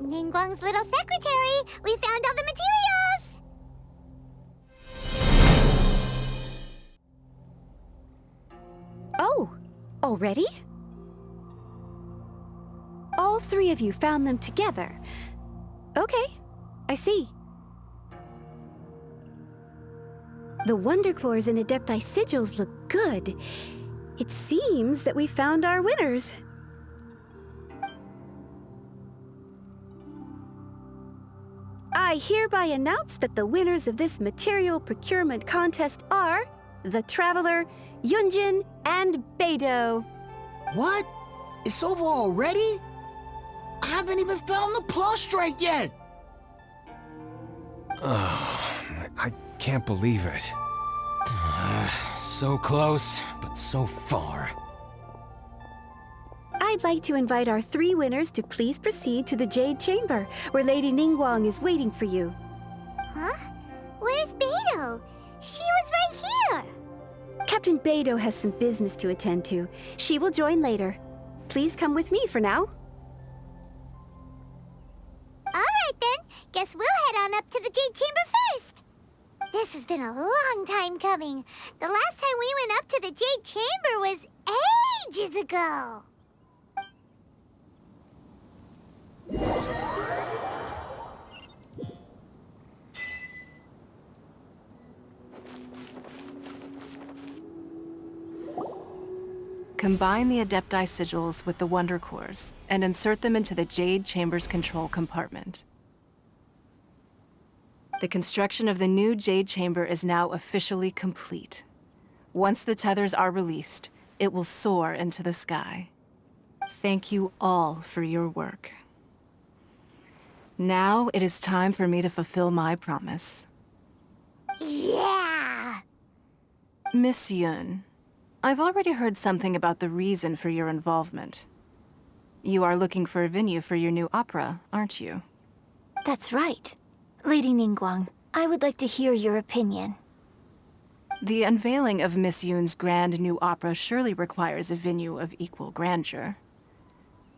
Ningguang's little secretary! We found all the materials! Oh, already? All three of you found them together. Okay, I see. The Wonder Cores and Adepti sigils look good. It seems that we found our winners. I hereby announce that the winners of this material procurement contest are the Traveler, Yunjin, and Beidou. What? It's over already? I haven't even found the plus strike yet! I can't believe it. So close, but so far. I'd like to invite our three winners to please proceed to the Jade Chamber, where Lady Ningguang is waiting for you. Huh? Where's Beidou? She was right here! Captain Beidou has some business to attend to. She will join later. Please come with me for now. Alright then, guess we'll head on up to the Jade Chamber first! This has been a long time coming. The last time we went up to the Jade Chamber was ages ago. Combine the Adepti sigils with the Wonder Cores and insert them into the Jade Chamber's control compartment. The construction of the new Jade Chamber is now officially complete. Once the tethers are released, it will soar into the sky. Thank you all for your work. Now it is time for me to fulfill my promise. Yeah! Miss Yun, I've already heard something about the reason for your involvement. You are looking for a venue for your new opera, aren't you? That's right. Lady Ningguang, I would like to hear your opinion. The unveiling of Miss Yun's grand new opera surely requires a venue of equal grandeur.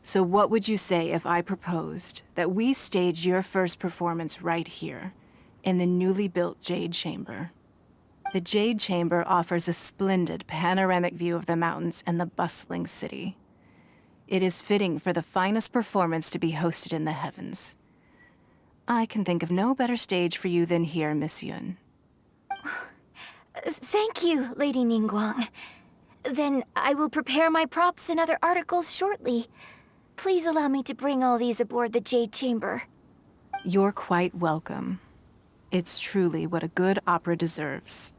So what would you say if I proposed that we stage your first performance right here, in the newly built Jade Chamber? The Jade Chamber offers a splendid panoramic view of the mountains and the bustling city. It is fitting for the finest performance to be hosted in the heavens. I can think of no better stage for you than here, Miss Yun. Thank you, Lady Ningguang. Then I will prepare my props and other articles shortly. Please allow me to bring all these aboard the Jade Chamber. You're quite welcome. It's truly what a good opera deserves.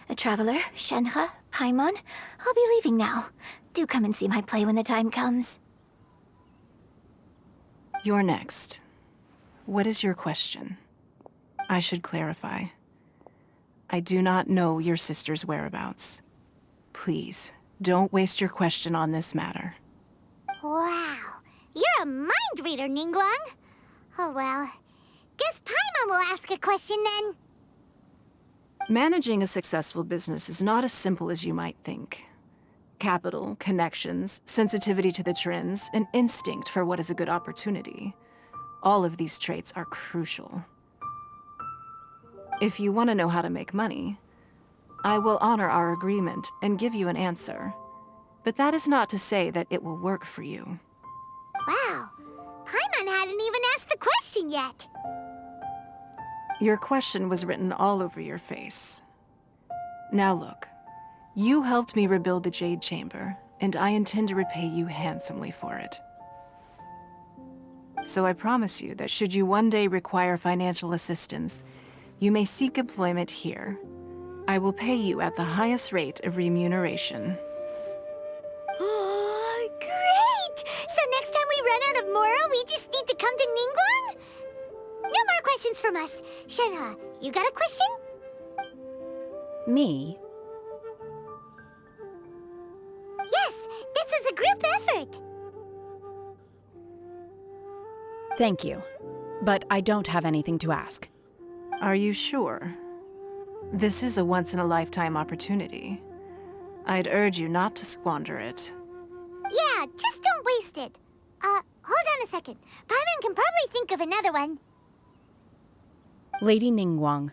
A traveler, Shenhe, Paimon, I'll be leaving now. Do come and see my play when the time comes. You're next. What is your question? I should clarify. I do not know your sister's whereabouts. Please, don't waste your question on this matter. Wow, you're a mind reader, Ningguang. Oh well, guess Paimon will ask a question then. Managing a successful business is not as simple as you might think. Capital, connections, sensitivity to the trends, and instinct for what is a good opportunity. All of these traits are crucial. If you want to know how to make money, I will honor our agreement and give you an answer. But that is not to say that it will work for you. Wow, Paimon hadn't even asked the question yet. Your question was written all over your face. Now look, you helped me rebuild the Jade Chamber, and I intend to repay you handsomely for it. So I promise you that should you one day require financial assistance, you may seek employment here. I will pay you at the highest rate of remuneration. Oh, great! So next time we run out of Mora, we just need to come to Ningguang? No more questions from us. Shenhe, you got a question? Me? Yes, this is a group effort. Thank you, but I don't have anything to ask. Are you sure? This is a once-in-a-lifetime opportunity. I'd urge you not to squander it. Yeah, just don't waste interested. Hold on a second. Paimon can probably think of another one. Lady Ningguang,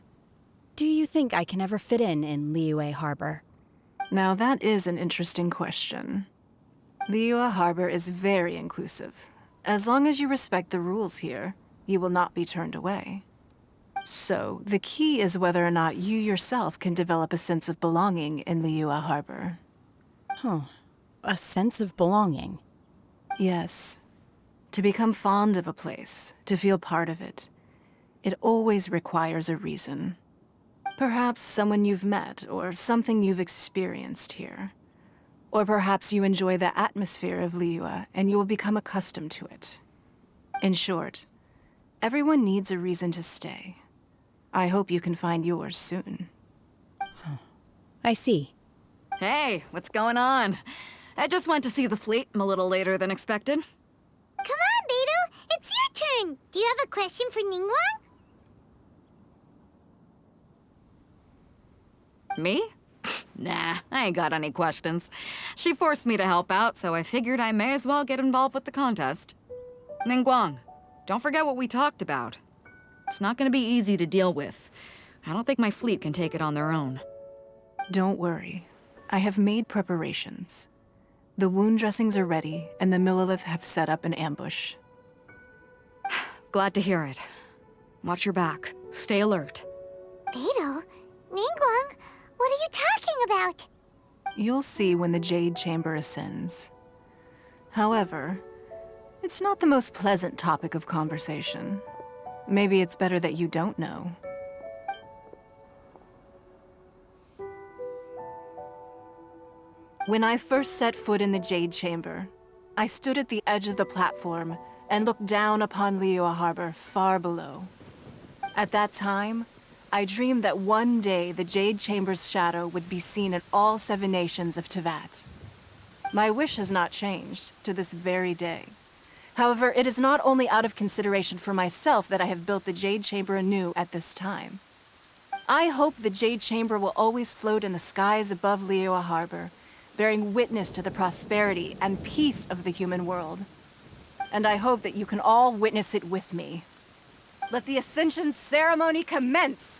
do you think I can ever fit in Liyue Harbor? Now that is an interesting question. Liyue Harbor is very inclusive. As long as you respect the rules here, you will not be turned away. So, the key is whether or not you yourself can develop a sense of belonging in Liyue Harbor. Huh. A sense of belonging. Yes. To become fond of a place, to feel part of it, it always requires a reason. Perhaps someone you've met, or something you've experienced here. Or perhaps you enjoy the atmosphere of Liyue and you will become accustomed to it. In short, everyone needs a reason to stay. I hope you can find yours soon. I see. Hey, what's going on? I just went to see the fleet. I'm a little later than expected. Come on, Beidou! It's your turn! Do you have a question for Ningguang? Me? Nah, I ain't got any questions. She forced me to help out, so I figured I may as well get involved with the contest. Ningguang, don't forget what we talked about. It's not gonna be easy to deal with. I don't think my fleet can take it on their own. Don't worry. I have made preparations. The wound dressings are ready, and the Millilith have set up an ambush. Glad to hear it. Watch your back. Stay alert. Beidou? Ningguang? What are you talking about? You'll see when the Jade Chamber ascends. However, it's not the most pleasant topic of conversation. Maybe it's better that you don't know. When I first set foot in the Jade Chamber, I stood at the edge of the platform and looked down upon Liyue Harbor far below. At that time, I dreamed that one day the Jade Chamber's shadow would be seen in all 7 nations of Teyvat. My wish has not changed to this very day. However, it is not only out of consideration for myself that I have built the Jade Chamber anew at this time. I hope the Jade Chamber will always float in the skies above Liyue Harbor, bearing witness to the prosperity and peace of the human world. And I hope that you can all witness it with me. Let the Ascension ceremony commence!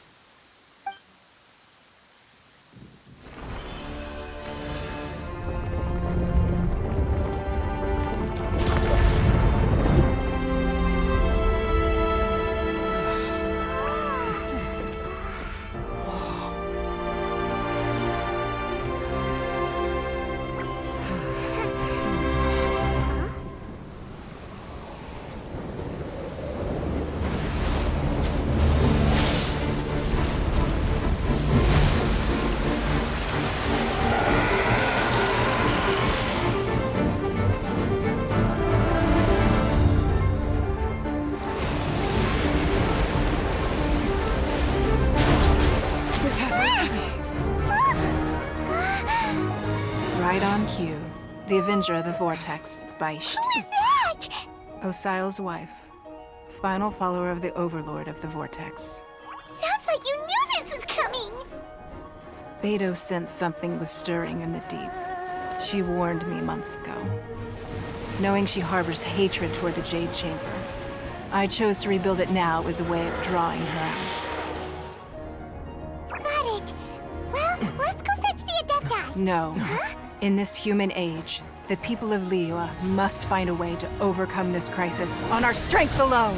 Right on cue. The Avenger of the Vortex, Beisht. Who is that? Osial's wife. Final follower of the Overlord of the Vortex. Sounds like you knew this was coming! Beidou sensed something was stirring in the deep. She warned me months ago. Knowing she harbors hatred toward the Jade Chamber, I chose to rebuild it now as a way of drawing her out. Got it. Well, let's go fetch the Adepti. No. Huh? In this human age, the people of Liyue must find a way to overcome this crisis on our strength alone!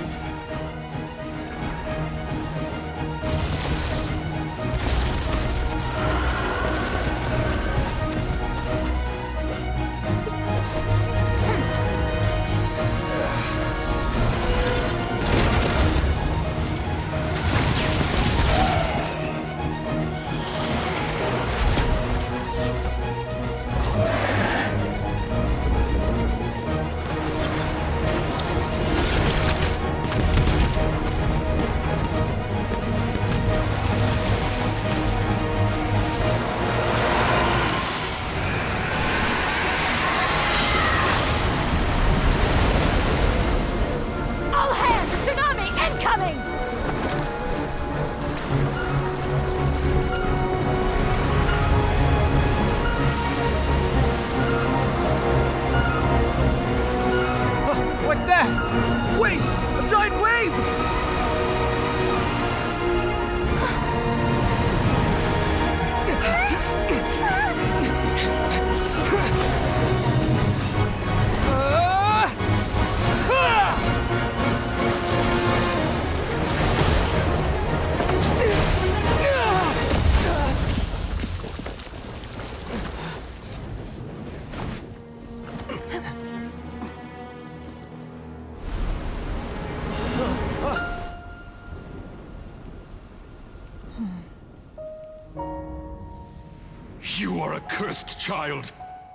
are a cursed child.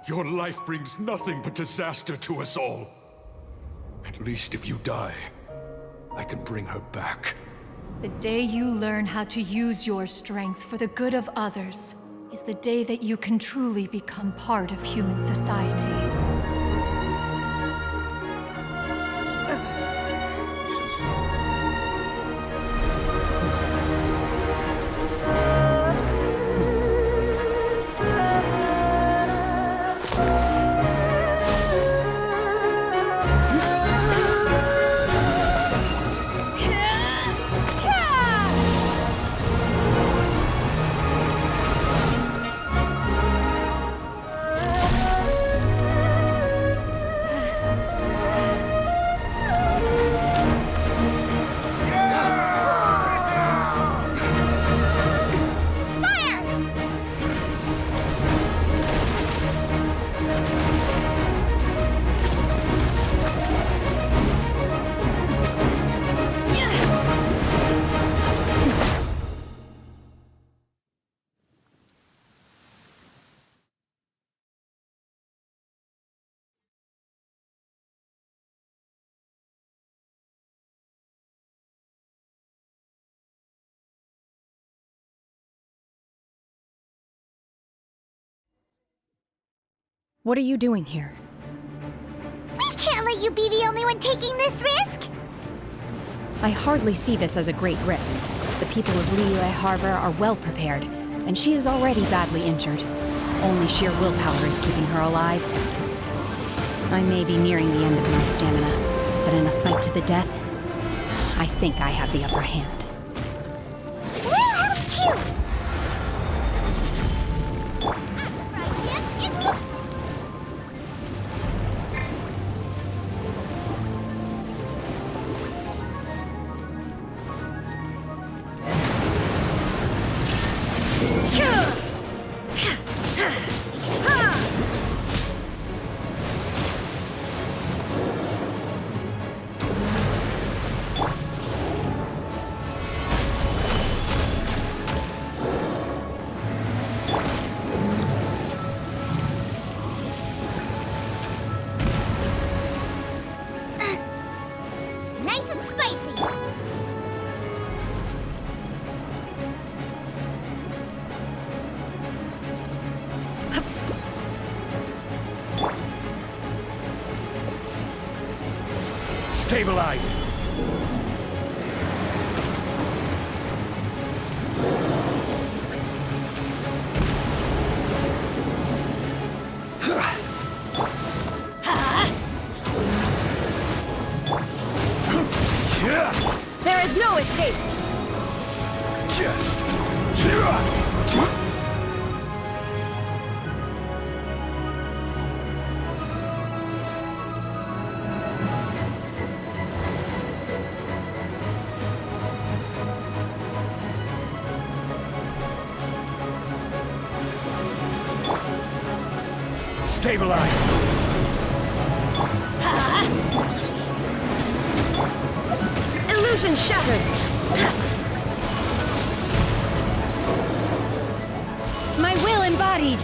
Your life brings nothing but disaster to us all. At least if you die, I can bring her back. The day you learn how to use your strength for the good of others is the day that you can truly become part of human society. What are you doing here? We can't let you be the only one taking this risk! I hardly see this as a great risk. The people of Liyue Harbor are well prepared, and she is already badly injured. Only sheer willpower is keeping her alive. I may be nearing the end of my stamina, but in a fight to the death, I think I have the upper hand. We'll help too! Nice and spicy! Stabilize! There is no escape! Stabilize! Illusion shattered! My will embodied!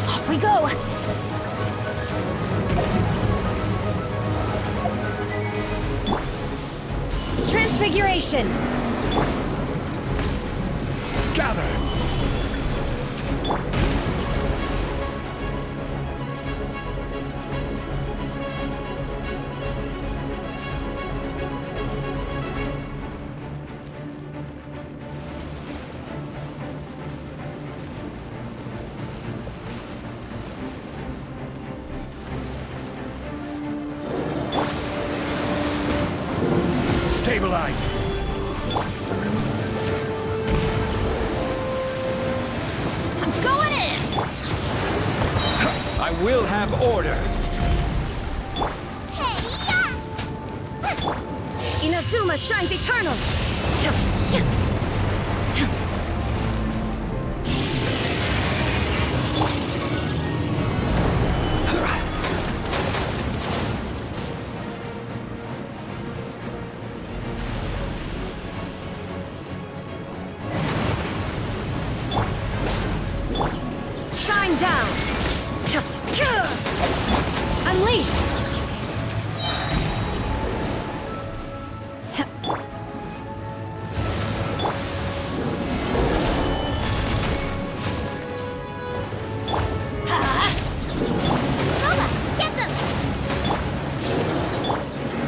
Off we go! Transfiguration! Gather! Stabilize! I'm going in! I will have order! Inazuma shines eternal! I'm down! Unleash! Get them!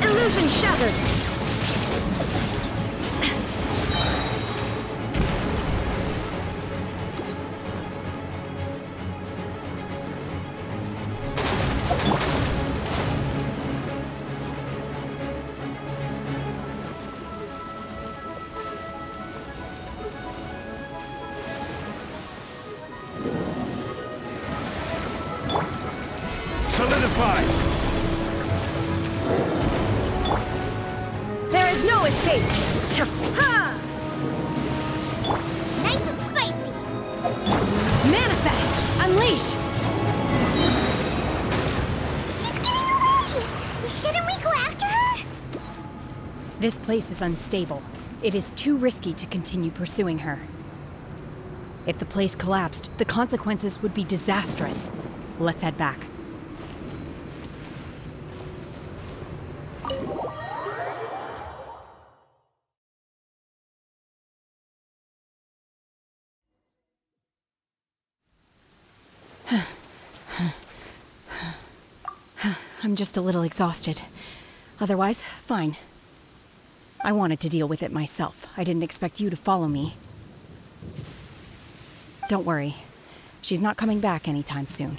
Illusion shattered! Solidify! There is no escape! Ha! Nice and spicy! Manifest! Unleash! She's getting away! Shouldn't we go after her? This place is unstable. It is too risky to continue pursuing her. If the place collapsed, the consequences would be disastrous. Let's head back. I'm just a little exhausted. Otherwise, fine. I wanted to deal with it myself. I didn't expect you to follow me. Don't worry. She's not coming back anytime soon.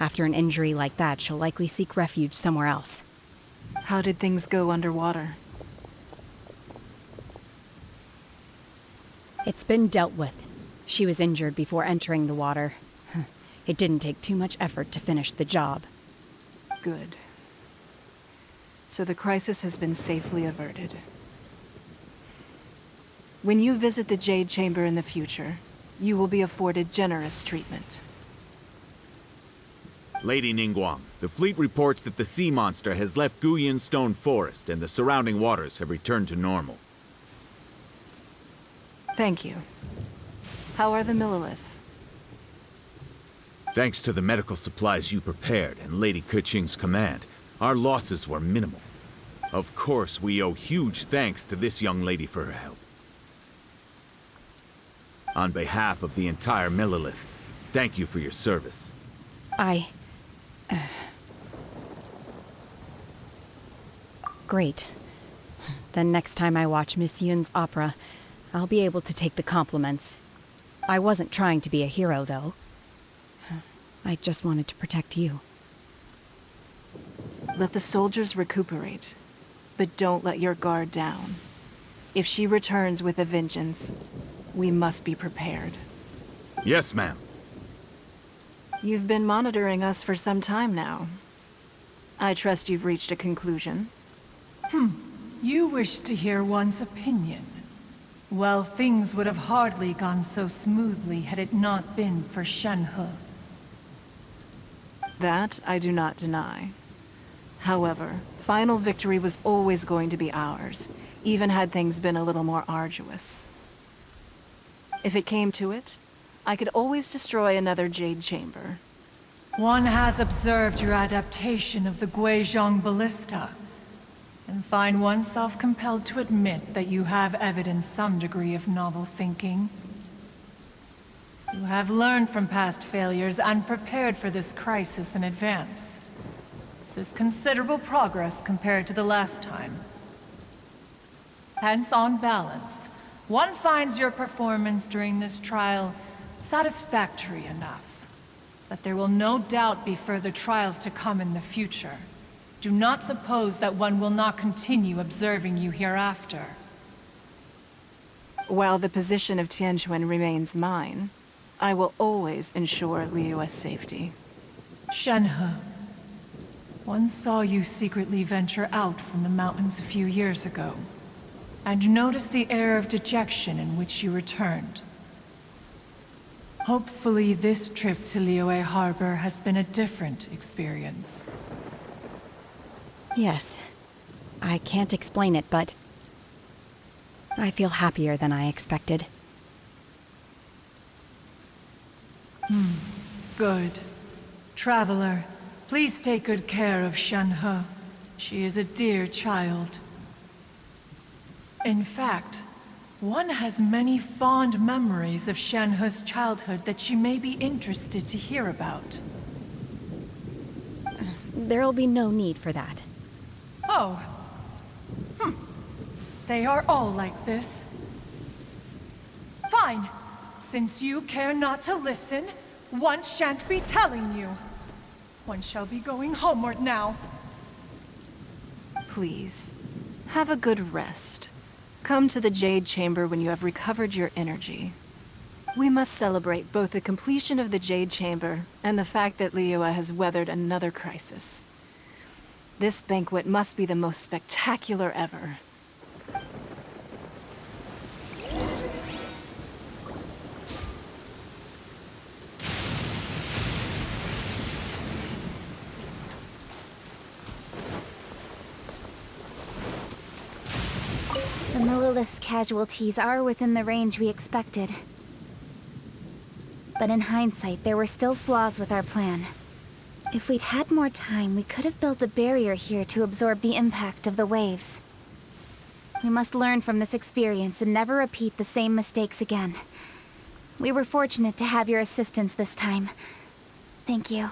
After an injury like that, she'll likely seek refuge somewhere else. How did things go underwater? It's been dealt with. She was injured before entering the water. It didn't take too much effort to finish the job. Good. So the crisis has been safely averted. When you visit the Jade Chamber in the future, you will be afforded generous treatment. Lady Ningguang, the fleet reports that the sea monster has left Guyan Stone Forest and the surrounding waters have returned to normal. Thank you. How are the Millilith? Thanks to the medical supplies you prepared and Lady Keqing's command, our losses were minimal. Of course, we owe huge thanks to this young lady for her help. On behalf of the entire Millilith, thank you for your service. Great. Then next time I watch Miss Yun's opera, I'll be able to take the compliments. I wasn't trying to be a hero, though. I just wanted to protect you. Let the soldiers recuperate, but don't let your guard down. If she returns with a vengeance, we must be prepared. Yes, ma'am. You've been monitoring us for some time now. I trust you've reached a conclusion. You wish to hear one's opinion. Well, things would have hardly gone so smoothly had it not been for Shenhe. That I do not deny. However, final victory was always going to be ours, even had things been a little more arduous. If it came to it, I could always destroy another Jade Chamber. One has observed your adaptation of the Guizhong Ballista, and find oneself compelled to admit that you have evidenced some degree of novel thinking. You have learned from past failures and prepared for this crisis in advance. This is considerable progress compared to the last time. Hence, on balance, one finds your performance during this trial satisfactory enough. But there will no doubt be further trials to come in the future. Do not suppose that one will not continue observing you hereafter. While the position of Tianquan remains mine, I will always ensure Liyue's safety. Shenhe, one saw you secretly venture out from the mountains a few years ago, and noticed the air of dejection in which you returned. Hopefully this trip to Liyue Harbor has been a different experience. Yes. I can't explain it, but I feel happier than I expected. Good. Traveler, please take good care of Shenhe. She is a dear child. In fact, one has many fond memories of Shenhe's childhood that she may be interested to hear about. There'll be no need for that. Oh. They are all like this. Fine. Since you care not to listen, one shan't be telling you. One shall be going homeward now. Please, have a good rest. Come to the Jade Chamber when you have recovered your energy. We must celebrate both the completion of the Jade Chamber and the fact that Liyue has weathered another crisis. This banquet must be the most spectacular ever. The Lilith's casualties are within the range we expected. But in hindsight, there were still flaws with our plan. If we'd had more time, we could have built a barrier here to absorb the impact of the waves. We must learn from this experience and never repeat the same mistakes again. We were fortunate to have your assistance this time. Thank you.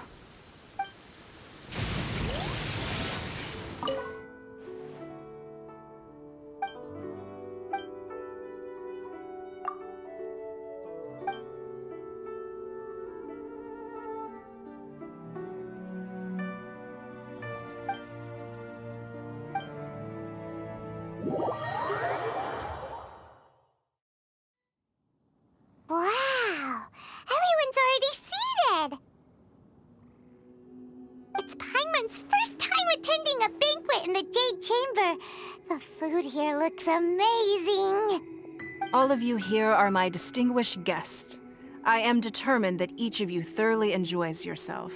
Wow! Everyone's already seated! It's Paimon's first time attending a banquet in the Jade Chamber. The food here looks amazing. All of you here are my distinguished guests. I am determined that each of you thoroughly enjoys yourself.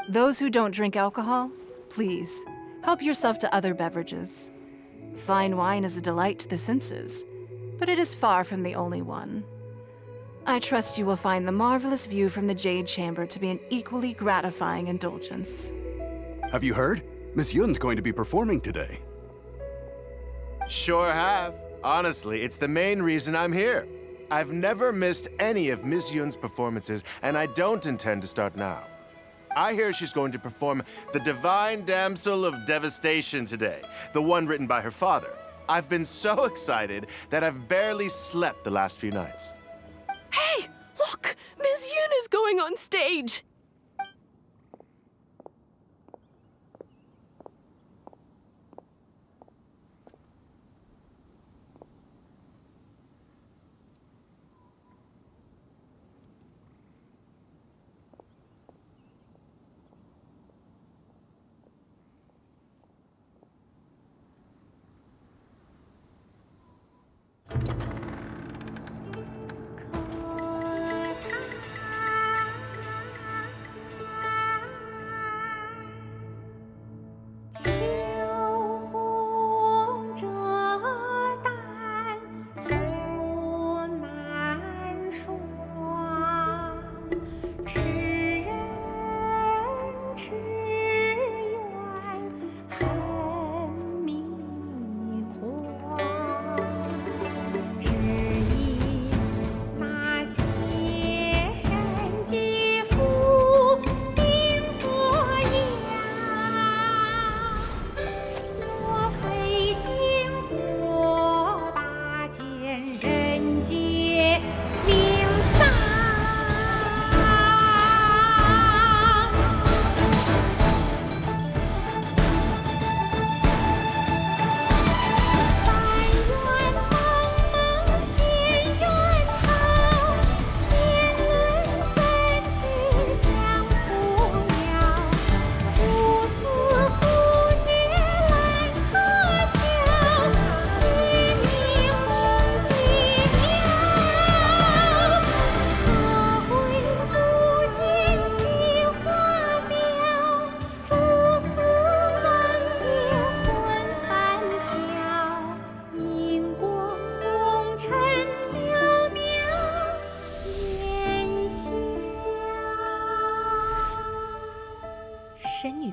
Those who don't drink alcohol, please, help yourself to other beverages. Fine wine is a delight to the senses, but it is far from the only one. I trust you will find the marvelous view from the Jade Chamber to be an equally gratifying indulgence. Have you heard? Miss Yun's going to be performing today. Sure have. Honestly, it's the main reason I'm here. I've never missed any of Miss Yun's performances, and I don't intend to start now. I hear she's going to perform The Divine Damsel of Devastation today, the one written by her father. I've been so excited that I've barely slept the last few nights. Hey, look! Miss Yun is going on stage!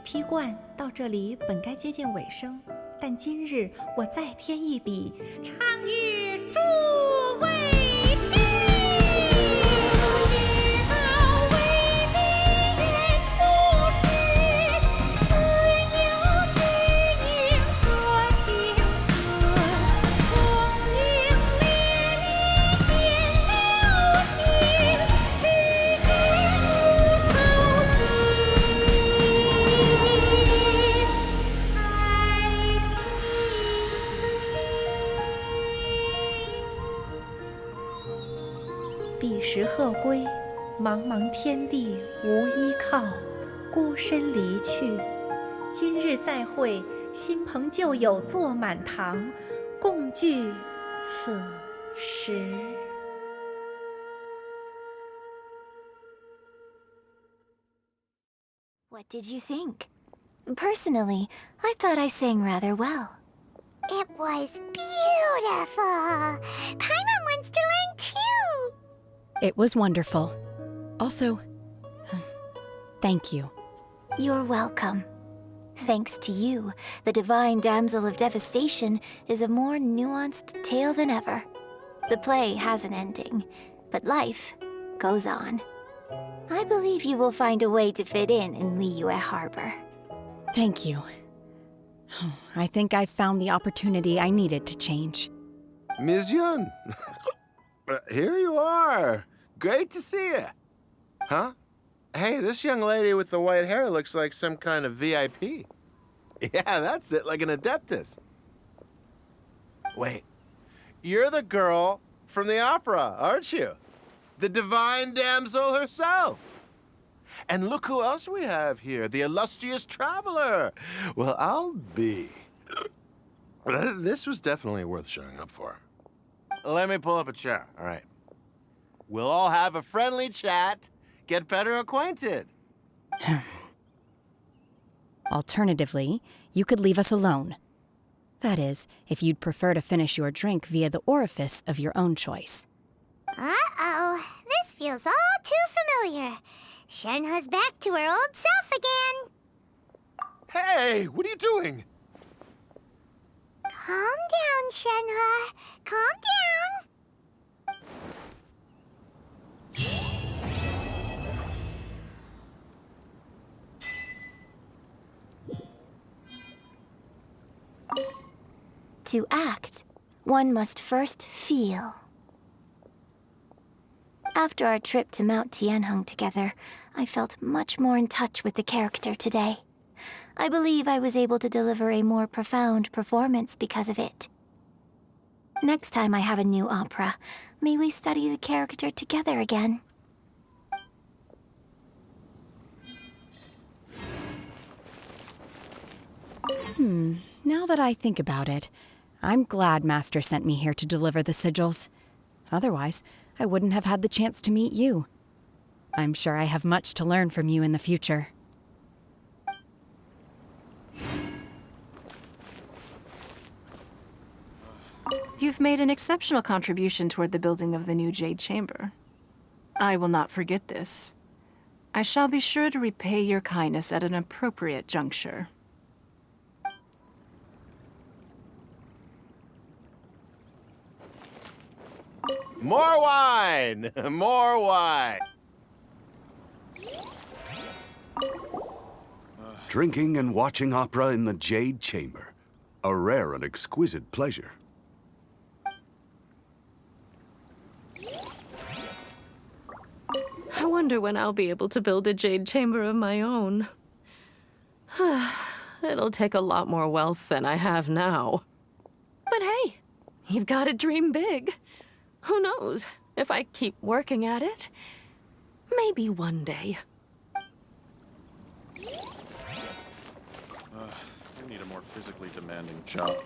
批贯到这里本该接近尾声，但今日我再添一笔，唱与诸位听。彼时鹤归，茫茫天地无依靠，孤身离去。今日再会，新朋旧友坐满堂，共聚此时。What did you think? Personally, I thought I sang rather well. It was beautiful. Paimon wants to learn too. It was wonderful. Also, thank you. You're welcome. Thanks to you, the Divine Damsel of Devastation is a more nuanced tale than ever. The play has an ending, but life goes on. I believe you will find a way to fit in Liyue Harbor. Thank you. I think I've found the opportunity I needed to change. Ms. Yun, here you are. Great to see you. Huh? Hey, this young lady with the white hair looks like some kind of VIP. Yeah, that's it, like an Adeptus. Wait, you're the girl from the opera, aren't you? The Divine Damsel herself. And look who else we have here, the illustrious traveler. Well, I'll be. This was definitely worth showing up for. Let me pull up a chair, all right. We'll all have a friendly chat, get better acquainted. Alternatively, you could leave us alone. That is, if you'd prefer to finish your drink via the orifice of your own choice. Uh-oh, this feels all too familiar. Shenhe's back to her old self again. Hey, what are you doing? Calm down, Shenhe. Calm down. To act, one must first feel. After our trip to Mount Tianheng together, I felt much more in touch with the character today. I believe I was able to deliver a more profound performance because of it. Next time I have a new opera, may we study the character together again. Now that I think about it, I'm glad Master sent me here to deliver the sigils. Otherwise, I wouldn't have had the chance to meet you. I'm sure I have much to learn from you in the future. You've made an exceptional contribution toward the building of the new Jade Chamber. I will not forget this. I shall be sure to repay your kindness at an appropriate juncture. More wine! More wine! Drinking and watching opera in the Jade Chamber. A rare and exquisite pleasure. I wonder when I'll be able to build a jade chamber of my own. It'll take a lot more wealth than I have now. But hey, you've got to dream big. Who knows? If I keep working at it, maybe one day. You need a more physically demanding job.